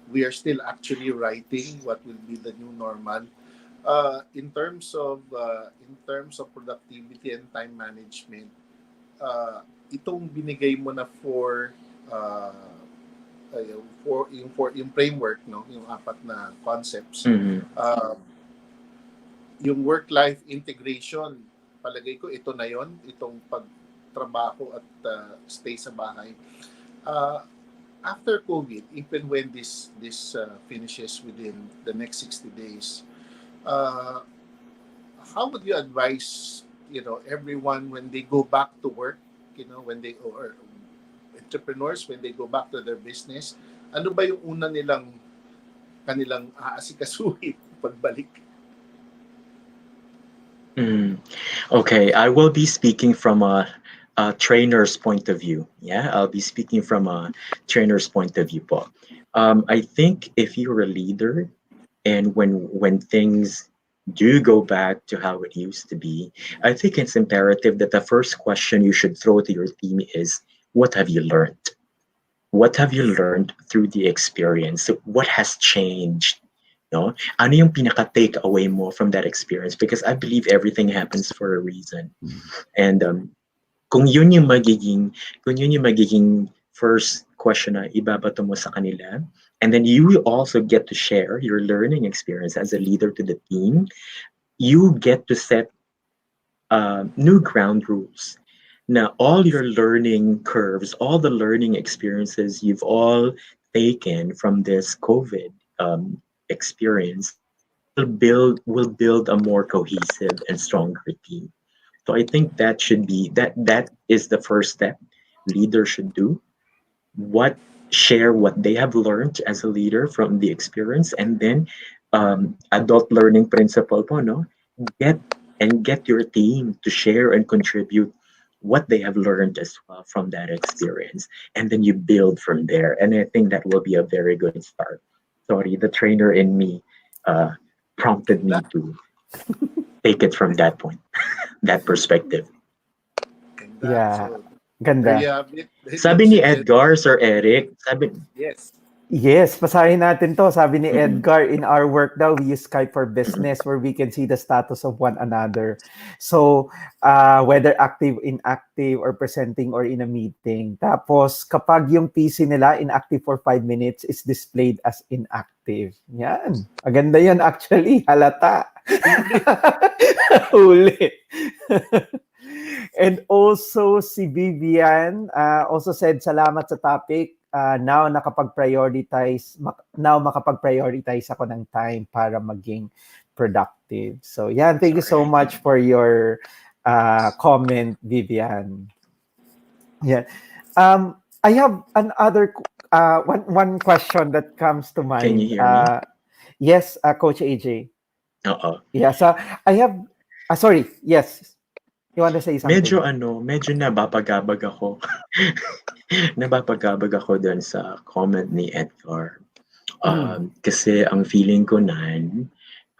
we are still actually writing what will be the new normal. In terms of productivity and time management, itong binigay mo na for yung framework, no, yung apat na concepts, yung work-life integration, palagay ko ito na yon, itong pagtrabaho at stay sa bahay. After COVID, even when this finishes within the next 60 days, how would you advise, everyone when they go back to work, when they, or entrepreneurs, when they go back to their business, ano ba yung una kanilang aasikasuhin pagbalik? Okay, I will be speaking from a trainer's point of view. Yeah, I'll be speaking from a trainer's point of view po. I think if you're a leader and when things do go back to how it used to be, I think it's imperative that the first question you should throw to your team is, what have you learned? What have you learned through the experience? What has changed? No? Ano yung pinaka-take away mo from that experience? Because I believe everything happens for a reason. And kung yun yung magiging first question na ibabato mo sa kanila, and then you will also get to share your learning experience as a leader to the team, you get to set new ground rules. Now, all your learning curves, all the learning experiences you've all taken from this COVID experience will build a more cohesive and stronger team. So I think that is the first step leaders should do. Share what they have learned as a leader from the experience, and then adult learning principle po, no? Get your team to share and contribute what they have learned as well from that experience, and then you build from there. And I think that will be a very good start. Sorry, the trainer in me prompted me to take it from that point, that perspective. Ganda. Yeah. So, Ganda. Sabi ni Edgar, Sir Eric, yes. Yes, basahin natin to. Sabi ni Edgar, in our work daw, we use Skype for business where we can see the status of one another. So, whether active, inactive, or presenting or in a meeting. Tapos, kapag yung PC nila inactive for 5 minutes, is displayed as inactive. Yan. Maganda yan actually. Halata. Huli. And also, si Vivian also said, salamat sa topic. Now makapag-prioritize ako ng time para maging productive. So yeah, thank you so much for your comment, Vivian. Yeah. I have one question that comes to Can you mind. hear me? Yes, Coach AJ. Oo. Yeah, so I have. Sorry. Yes, you want to say Medyo something? medyo nababagabag ako. Nababagabag ako dun sa comment ni Edgar. Mm. Kasi ang feeling ko nan,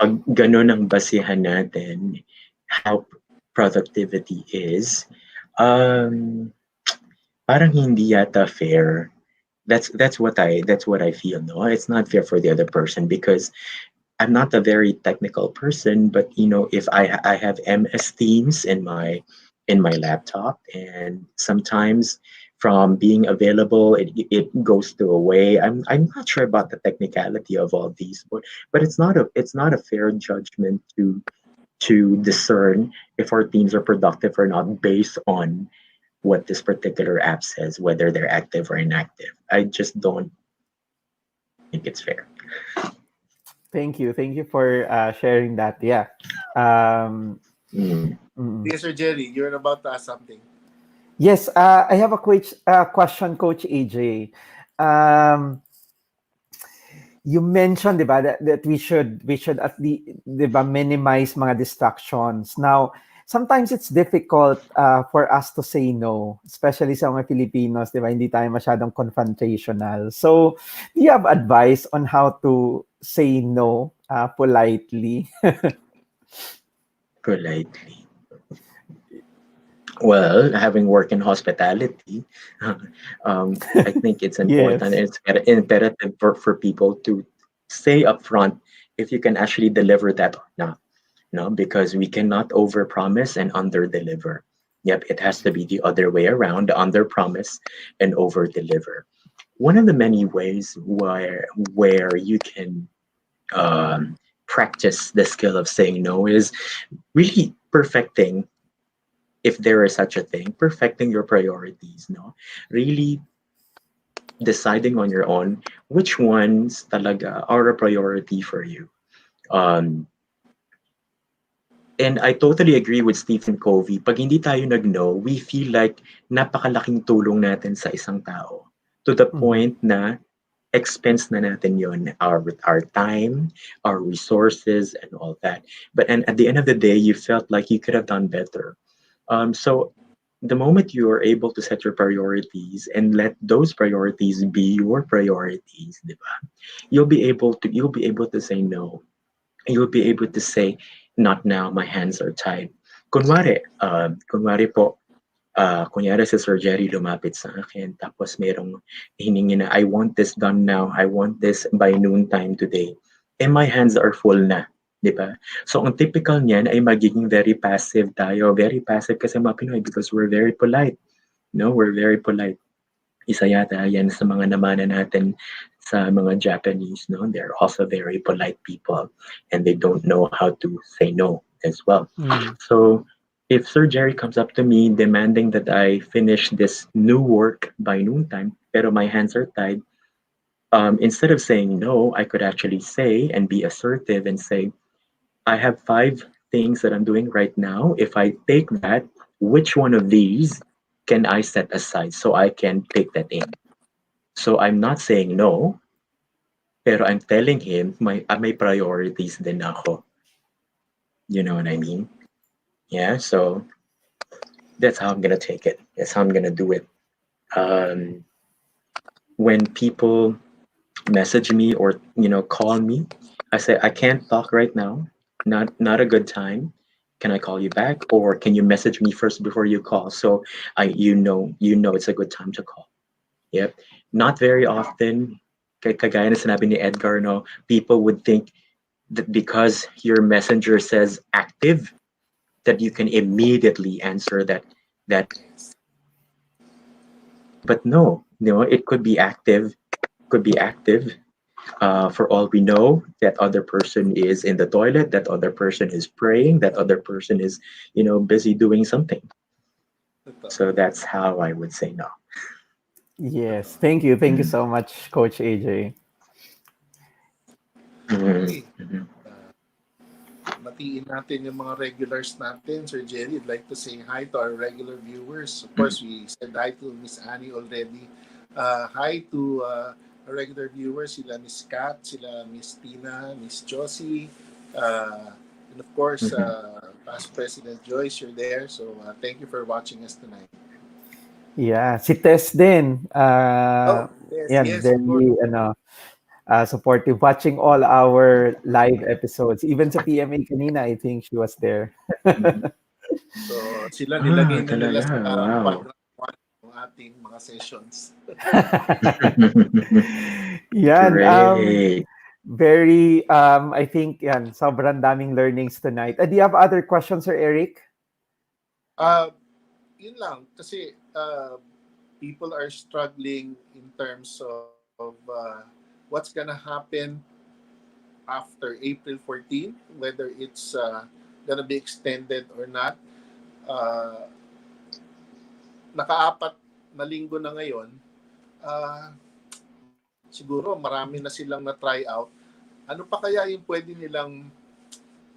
pag gano'n ang basihan natin, how productivity is, um, parang hindi yata fair. That's what I feel. No, it's not fair for the other person because I'm not a very technical person, but if I have MS Teams in my laptop, and sometimes from being available, it goes to away. I'm not sure about the technicality of all these, but it's not a fair judgment to discern if our teams are productive or not based on what this particular app says, whether they're active or inactive. I just don't think it's fair. Thank you. Thank you for sharing that. Yeah. Um, Mm. mm. Yes, Sir Jerry, you're about to ask something. Yes, I have a quick question, Coach AJ. Um, you mentioned, di ba, that we should at the, di ba, minimize mga distractions. Now, sometimes it's difficult for us to say no, especially sa mga Filipinos, di ba? Hindi tayo masyadong confrontational. So, do you have advice on how to say no politely? Politely. Well, having worked in hospitality, I think it's important Yes. and it's imperative for people to say upfront if you can actually deliver that or not. No, because we cannot overpromise and underdeliver. Yep, it has to be the other way around, underpromise and overdeliver. One of the many ways where you can practice the skill of saying no is really perfecting, if there is such a thing, perfecting your priorities, no? Really deciding on your own which ones talaga are a priority for you. Um, and I totally agree with Stephen Covey. Pag hindi tayo nag-no, we feel like napakalaking tulong natin sa isang tao. To the Mhm. point na expense na natin yon, our time, our resources, and all that. And at the end of the day, you felt like you could have done better. So the moment you are able to set your priorities and let those priorities be your priorities, di ba? You'll be able to say no. You'll be able to say, not now, my hands are tied. Kunwari po, kunyari si Sir Jerry lumapit sa akin, tapos merong hiningi na, I want this done now, I want this by noontime today. And my hands are full na, di ba? So ang typical niyan ay magiging very passive tayo, very passive kasi mga Pinoy because we're very polite. No, we're very polite. Isa yata yan sa mga namana natin sa mga Japanese, no? They're also very polite people and they don't know how to say no as well. Mm. So if Sir Jerry comes up to me demanding that I finish this new work by noontime, pero my hands are tied, instead of saying no, I could actually say and be assertive and say, I have 5 things that I'm doing right now. If I take that, which one of these can I set aside so I can take that in? So I'm not saying no, pero I'm telling him may priorities din ako. You know what I mean? Yeah, so that's how I'm gonna take it. That's how I'm gonna do it. Um, when people message me or call me, I say I can't talk right now. Not a good time. Can I call you back, or can you message me first before you call? So you know it's a good time to call. Yep. Not very often. Kagaya na sinabi ni Edgar, no, people would think that because your messenger says active, that you can immediately answer that. But no, it could be active. For all we know, that other person is in the toilet, that other person is praying, that other person is, busy doing something. Totoo. So that's how I would say no. Yes. Thank you. Thank you Mhm. so much, Coach AJ. Mhm. Okay. Mhm. Uh, Matiin natin yung mga regulars natin. Sir Jerry, I'd like to say hi to our regular viewers. Of Mhm. course, we said hi to Miss Annie already. Hi to our regular viewers, sila Miss Kat, sila Miss Tina, Miss Josie, and of course, Mhm. past President Joyce, you're there. So thank you for watching us tonight. Yeah, si Tess din. Oh, yes, Yan, yes, of course. very supportive watching all our live episodes. Even sa PMA kanina, I think she was there. Mhm. So sila Ah, nilagay na nila talaga. sa Wow. quadrant 1 ng ating mga sessions. Yan, Great. very, I think, yan, sobrang daming learnings tonight. Do you have other questions, Sir Eric? Uh, Yun lang, kasi people are struggling in terms of what's gonna happen after April 14, whether it's gonna be extended or not. Uh, Nakaapat na linggo na ngayon, uh, siguro marami na silang na-try out. Ano pa kaya yung pwede nilang,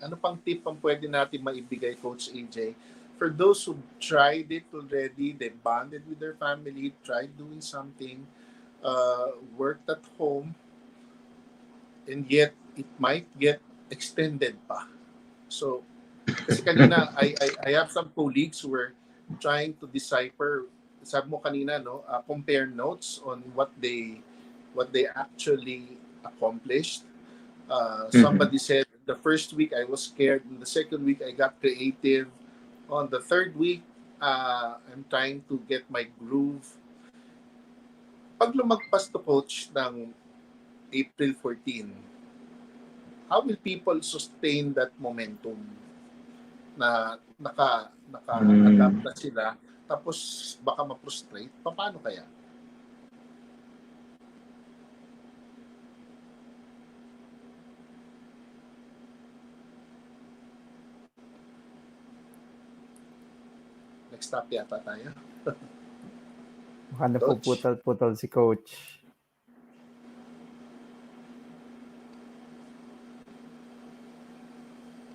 ano pang tip ang pwede natin maibigay, Coach AJ? For those who tried it already, they bonded with their family, tried doing something, worked at home, and yet it might get extended pa. So, kasi kanina, I have some colleagues who were trying to decipher, sabi mo kanina, no, compare notes on what they actually accomplished. Mhm. Somebody said the first week I was scared, in the second week I got creative, on the third week I'm trying to get my groove. Pag lumagpas to coach ng April 14, how will people sustain that momentum na naka-adapt Mm. na sila tapos baka ma-frustrate? Paano kaya? Next stop yata tayo. Baka Coach? napuputol-putol si Coach.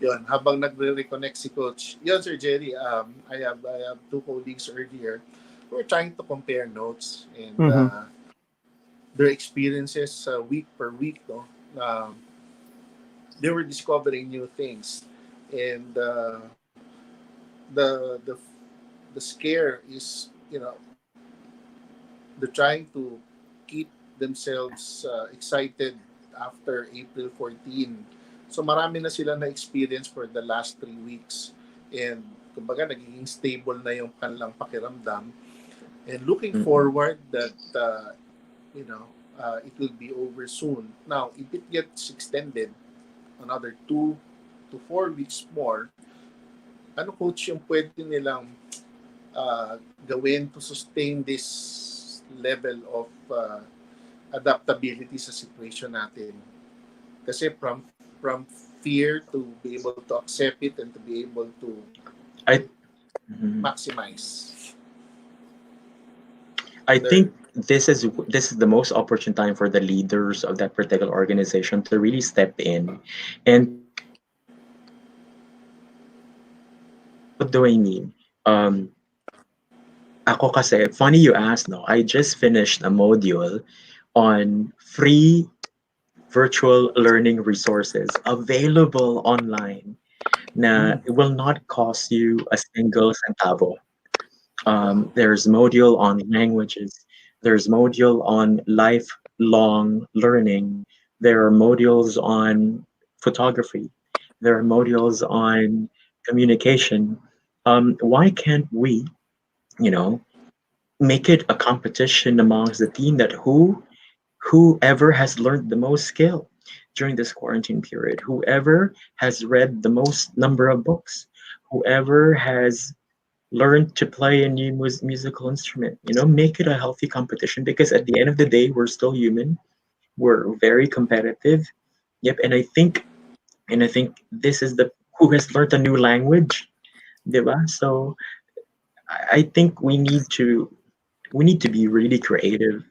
Yun, habang nagre-reconnect si Coach. Yun, Sir Jerry, I have two colleagues earlier who were trying to compare notes and Mhm. their experiences week per week. No? They were discovering new things. And the, the, the scare is, they're trying to keep themselves excited after April 14. So marami na sila na experience for the last 3 weeks. And kumbaga nagiging stable na yung kanilang pakiramdam. And looking Mhm. forward that, it will be over soon. Now, if it gets extended another 2 to 4 weeks more, ano coach yung pwede nilang gawin to sustain this level of adaptability sa situation natin. Kasi from fear to be able to accept it and to be able to I mhm. maximize I their think this is the most opportune time for the leaders of that particular organization to really step in and to what do I mean? Um, Ako kasi, funny you asked, no? I just finished a module on free virtual learning resources available online na Mm. it will not cost you a single centavo. wow. There's module on languages. There's module on lifelong learning. There are modules on photography. There are modules on communication. Why can't we, you know, make it a competition amongst the team that whoever has learned the most skill during this quarantine period, whoever has read the most number of books, whoever has learned to play a new musical instrument, make it a healthy competition because at the end of the day, we're still human. We're very competitive. Yep, and I think this is the who has learned a new language, diba? So I think we need to be really creative.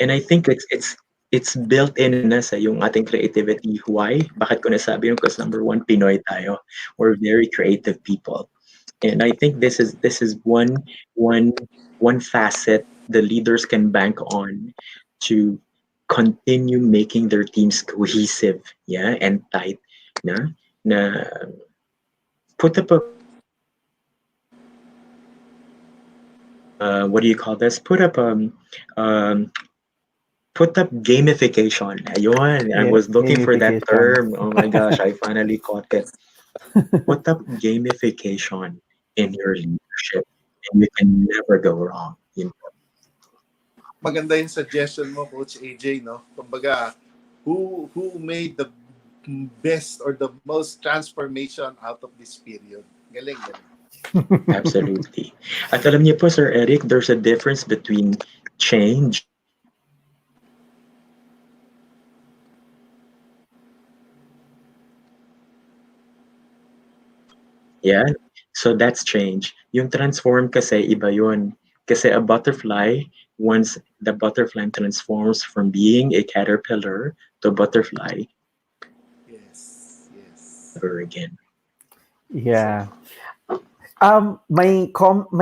And I think it's built in na sa yung ating creativity. Why? Bakit ko nasabi yun? Because number one, Pinoy tayo. We're very creative people. And I think this is one one facet the leaders can bank on to continue making their teams cohesive, yeah, and tight, na put up a what do you call this? Um, put up gamification. Ayun, I Yes, was looking for that gamification. term. Oh my gosh, I finally caught it. Put up gamification in your leadership, and you can never go wrong. Maganda yung suggestion mo, Coach AJ, no? Kumbaga, who made the best or the most transformation out of this period? Galing, galing. Absolutely. At alam niyo po, Sir Eric, there's a difference between change. Yeah. So that's change. Yung transform kasi iba yun. Kasi a butterfly, once the butterfly transforms from being a caterpillar to butterfly, Yes, yes. ever again. Yeah. My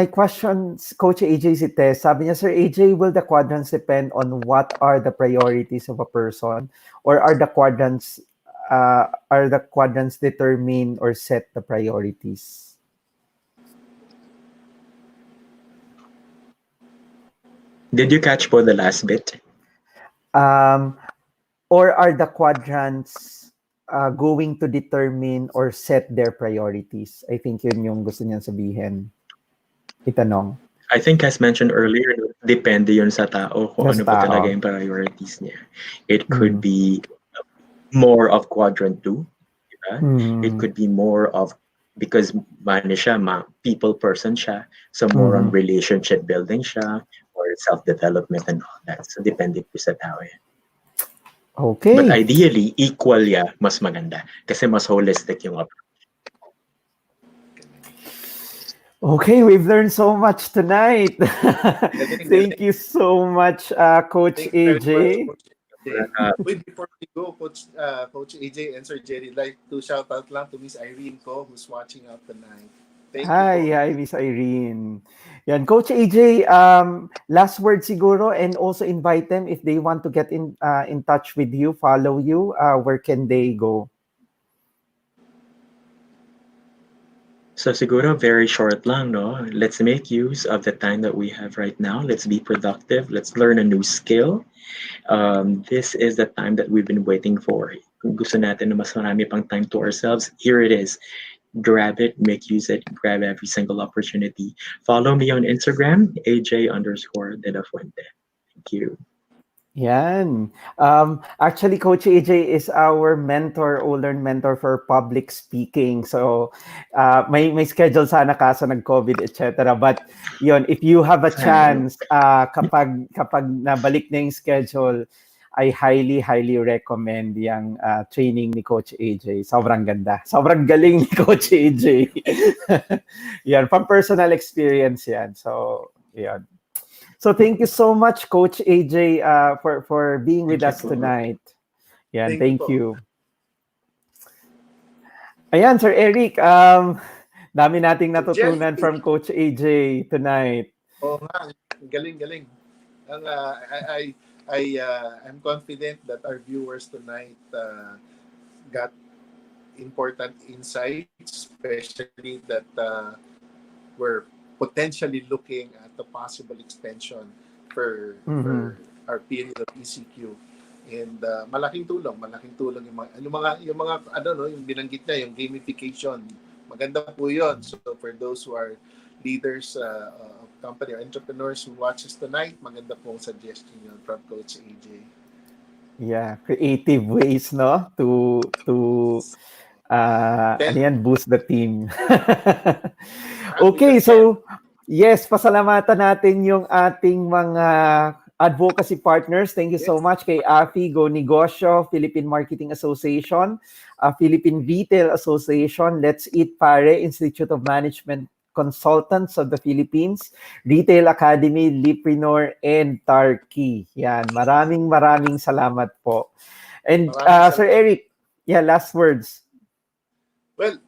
questions, Coach AJ Site, sabi niya, Sir AJ, will the quadrants depend on what are the priorities of a person, or are the quadrants determine or set the priorities? Did you catch po the last bit? Um, or are the quadrants going to determine or set their priorities? I think yun yung gusto niyan sabihin. Itanong. I think as mentioned earlier, depende yun sa tao kung Yes, ano ba talaga tao. yung priorities niya. It could be more of quadrant 2, diba? It Mm. could be more of, because mani siya, people person siya, so more on relationship building siya, or self-development and all that. So depende po sa tao yan. But Okay. ideally, equal mas maganda. Kasi mas holistic yung approach. Okay, we've learned so much tonight. Galing, Thank galing. you so much, Coach Thank you very much, AJ. Coach AJ. Wait, before we go, Coach AJ and Sir Jerry, like to shout out lang to Miss Irene ko who's watching out tonight. Thank you po. Hi, Miss Irene. Yan, Coach AJ, last word siguro, and also invite them if they want to get in touch with you, follow you, where can they go? So siguro very short lang, no? Let's make use of the time that we have right now. Let's be productive. Let's learn a new skill. This is the time that we've been waiting for. Kung gusto natin na mas marami pang time to ourselves, here it is. Grab it, make use it, grab every single opportunity. Follow me on Instagram, AJ_Dela Fuente. Thank you. Yan. Actually, Coach AJ is our mentor, Olern mentor for public speaking. So, may schedule sana kaso nag-COVID, etc. But, yon, if you have a chance, kapag nabalik na yung schedule, I highly, highly recommend yung training ni Coach AJ. Sobrang ganda. Sobrang galing ni Coach AJ. Yan, from personal experience yan. So, yan. So thank you so much, Coach AJ, for being with us tonight. Yan, thank you. Ayan, Sir Eric, dami nating natutunan from Coach AJ tonight. Oo nga, galing, galing. I'm confident that our viewers tonight got important insights, especially that we're potentially looking at the possible extension for our period of ECQ. And malaking tulong yung mga ano no, yung binanggit niya, yung gamification. Maganda po 'yon. So for those who are leaders of company or entrepreneurs who watch us tonight, maganda pong suggestion yun from Coach AJ. Yeah, creative ways, no, to ano yan, boost the team. Okay, so yes, pasalamatan natin yung ating mga advocacy partners. Thank you so much kay AFI, Go Negosyo, Philippine Marketing Association, Philippine Retail Association, Let's Eat Pare, Institute of Management Consultants of the Philippines, Retail Academy, Lipreneur, and Tarki. Yan, maraming salamat po. And Sir Eric, last words. Well,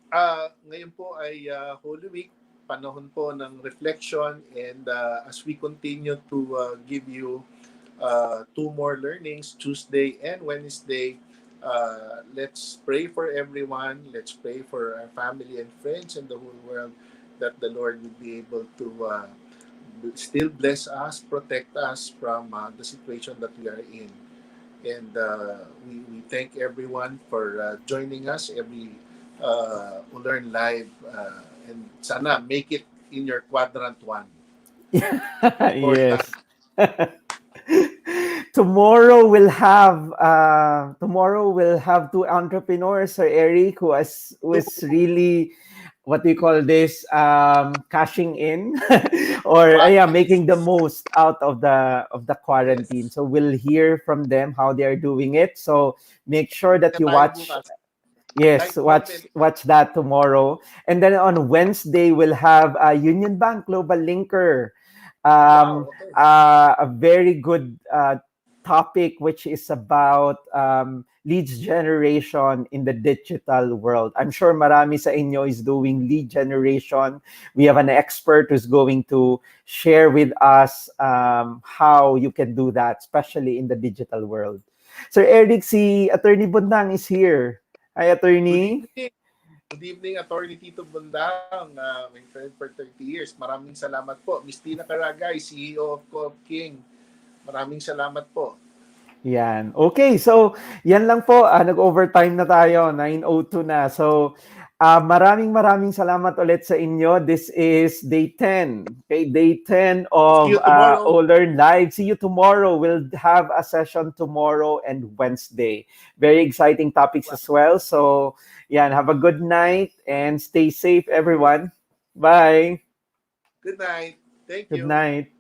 ngayon po ay Holy Week, panahon po ng reflection, and as we continue to give you two more learnings, Tuesday and Wednesday, let's pray for everyone. Let's pray for our family and friends in the whole world, that the Lord will be able to still bless us, protect us from the situation that we are in. And we thank everyone for joining us every Learn Live. And sana make it in your quadrant one. Important. Yes. Tomorrow we'll have two entrepreneurs, Sir Eric, who is really, what do you call this, cashing in or Wow. yeah, making the most out of the quarantine. Yes. So we'll hear from them how they are doing it. So make sure that you Tayo watch. bukas. Yes, Like, comment. watch that tomorrow. And then on Wednesday, we'll have Union Bank Global Linker. Um, Wow. Okay. a very good topic, which is about leads generation in the digital world. I'm sure marami sa inyo is doing lead generation. We have an expert who's going to share with us how you can do that, especially in the digital world. Sir Eric, si Attorney Bundang is here. Hi, Good Attorney. evening. Good evening, Attorney Tito Bundang, my friend for 30 years. Maraming salamat po. Miss Tina Caragay, CEO of Co-op King. Maraming salamat po. Yan. Okay, so yan lang po. Nag-overtime na tayo. 9:02 na. So, maraming salamat ulit sa inyo. This is day 10. Okay, day 10 See of you tomorrow. Olern Live. See you tomorrow. We'll have a session tomorrow and Wednesday. Very exciting topics as well. So, yan. Have a good night and stay safe, everyone. Bye. Good night. Thank Good you. night.